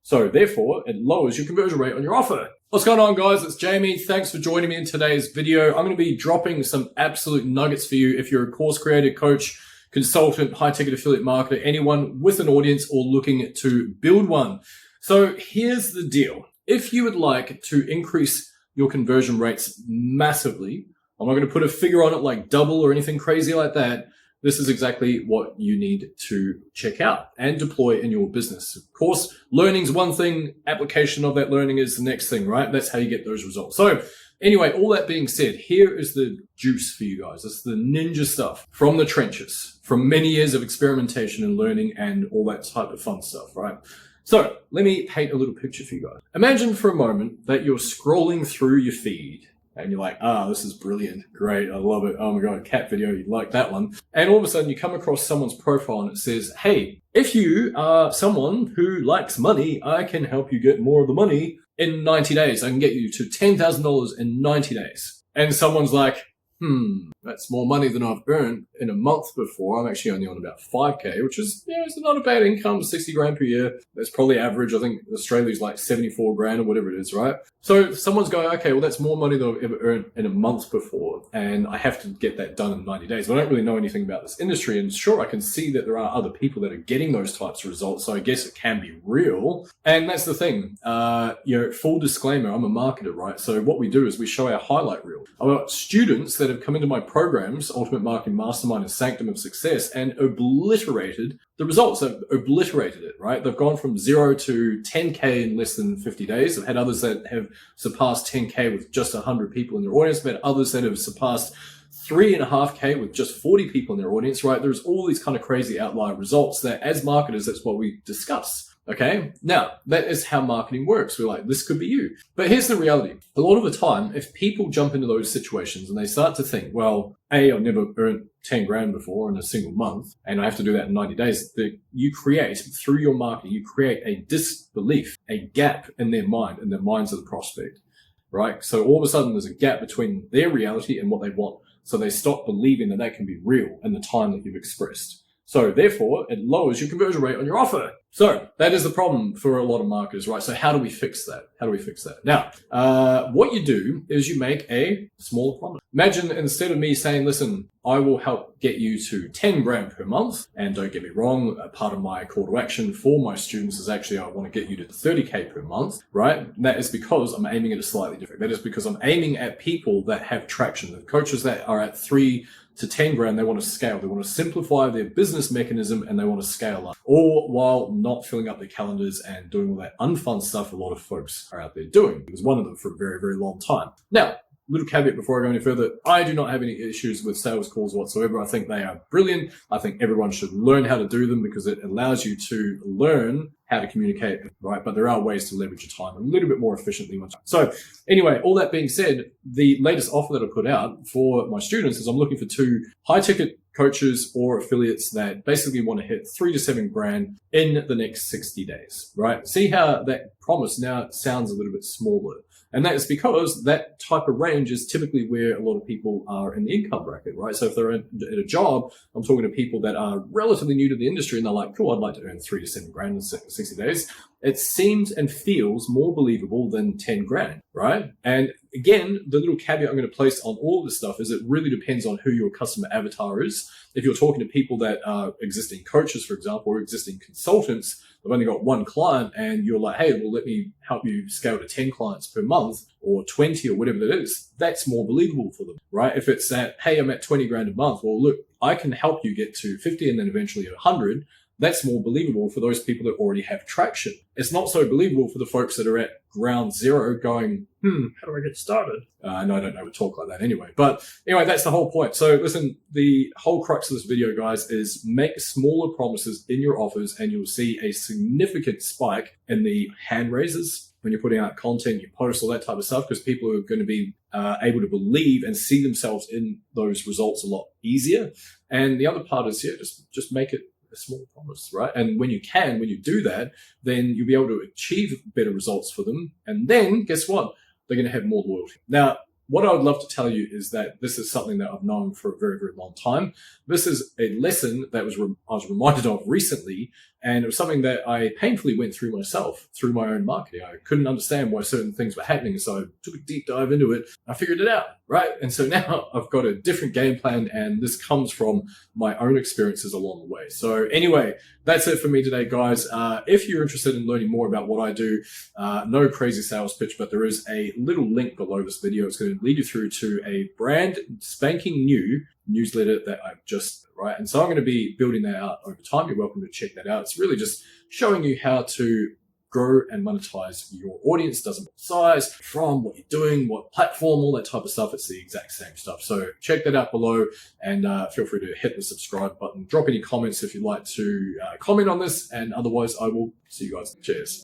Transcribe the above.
So therefore, it lowers your conversion rate on your offer. What's going on, guys? It's Jamie. Thanks for joining me in today's video. I'm going to be dropping some absolute nuggets for you if you're a course creator, coach, consultant, high-ticket affiliate marketer, anyone with an audience or looking to build one. So here's the deal. If you would like to increase your conversion rates massively, I'm not going to put a figure on it like double or anything crazy like that. This is exactly what you need to check out and deploy in your business. Of course, learning's one thing, application of that learning is the next thing, right? That's how you get those results. So anyway, all that being said, here is the juice for you guys. It's the ninja stuff from the trenches, from many years of experimentation and learning and all that type of fun stuff, right? So let me paint a little picture for you guys. Imagine for a moment that you're scrolling through your feed and you're like, this is brilliant. Great. I love it. Oh my God, cat video. You like that one. And all of a sudden you come across someone's profile and it says, hey, if you are someone who likes money, I can help you get more of the money in 90 days. I can get you to $10,000 in 90 days. And someone's like, that's more money than I've earned in a month before. I'm actually only on about 5K, which is, it's not a bad income, 60 grand per year. That's probably average. I think Australia's like 74 grand or whatever it is, right? So someone's going, okay, well, that's more money than I've ever earned in a month before. And I have to get that done in 90 days. But I don't really know anything about this industry. And sure, I can see that there are other people that are getting those types of results. So I guess it can be real. And that's the thing. Full disclaimer, I'm a marketer, right? So what we do is we show our highlight reel. I've got students that have come into my programs, Ultimate Marketing Mastermind and Sanctum of Success, and obliterated the results. They've obliterated it, right? They've gone from 0 to 10K in less than 50 days. I've had others that have surpassed 10K with just 100 people in their audience. I've had others that have surpassed 3.5K with just 40 people in their audience, right? There's all these kind of crazy outlier results that as marketers, that's what we discuss. Okay. Now that is how marketing works. We're like, this could be you. But here's the reality. A lot of the time, if people jump into those situations and they start to think, well, I've never earned 10 grand before in a single month, and I have to do that in 90 days, that you create through your marketing, you create a disbelief, a gap in their mind, in the minds of the prospect, right? So all of a sudden there's a gap between their reality and what they want. So they stop believing that can be real in the time that you've expressed. So therefore, it lowers your conversion rate on your offer. So that is the problem for a lot of marketers, right? So how do we fix that? Now, what you do is you make a smaller promise. Imagine instead of me saying, listen, I will help get you to 10 grand per month. And don't get me wrong, a part of my call to action for my students is actually, I want to get you to 30K per month, right? And that is because I'm aiming at a slightly different. That is because I'm aiming at people that have traction. The coaches that are at 3 to 10 grand, they want to scale. They want to simplify their business mechanism and they want to scale up, all while not filling up their calendars and doing all that unfun stuff a lot of folks are out there doing. It was one of them for a very, very long time. Now, little caveat before I go any further, I do not have any issues with sales calls whatsoever. I think they are brilliant. I think everyone should learn how to do them because it allows you to learn how to communicate, right? But there are ways to leverage your time a little bit more efficiently. So anyway, all that being said, the latest offer that I put out for my students is I'm looking for 2 high-ticket coaches or affiliates that basically want to hit 3 to 7 grand in the next 60 days, right? See how that promise now sounds a little bit smaller. And that is because that type of range is typically where a lot of people are in the income bracket, right? So if they're at a job, I'm talking to people that are relatively new to the industry and they're like, cool, I'd like to earn 3 to 7 grand in 60 days. It seems and feels more believable than 10 grand, right? And again, the little caveat I'm going to place on all of this stuff is it really depends on who your customer avatar is. If you're talking to people that are existing coaches, for example, or existing consultants, they've only got 1 client and you're like, hey, well, let me help you scale to 10 clients per month or 20 or whatever that is, that's more believable for them, right? If it's that, hey, I'm at 20 grand a month, well, look, I can help you get to 50 and then eventually 100. That's more believable for those people that already have traction. It's not so believable for the folks that are at ground zero going, how do I get started? And I don't know, we talk like that anyway. But anyway, that's the whole point. So listen, the whole crux of this video, guys, is make smaller promises in your offers and you'll see a significant spike in the hand raises when you're putting out content, you post all that type of stuff because people are going to be able to believe and see themselves in those results a lot easier. And the other part is, just make it a small promise, right? And when you do that, then you'll be able to achieve better results for them. And then guess what? They're going to have more loyalty. Now, what I would love to tell you is that this is something that I've known for a very, very long time. This is a lesson that I was reminded of recently, and it was something that I painfully went through myself through my own marketing. I couldn't understand why certain things were happening, so I took a deep dive into it. I figured it out, right? And so now I've got a different game plan, and this comes from my own experiences along the way. So anyway, that's it for me today, guys. If you're interested in learning more about what I do, no crazy sales pitch, but there is a little link below this video. It's going to lead you through to a brand spanking new newsletter that I've just, right? And so I'm going to be building that out over time. You're welcome to check that out. It's really just showing you how to grow and monetize your audience. Doesn't matter size, from what you're doing, what platform, all that type of stuff. It's the exact same stuff. So check that out below, and feel free to hit the subscribe button. Drop any comments if you'd like to comment on this, and otherwise I will see you guys. Cheers.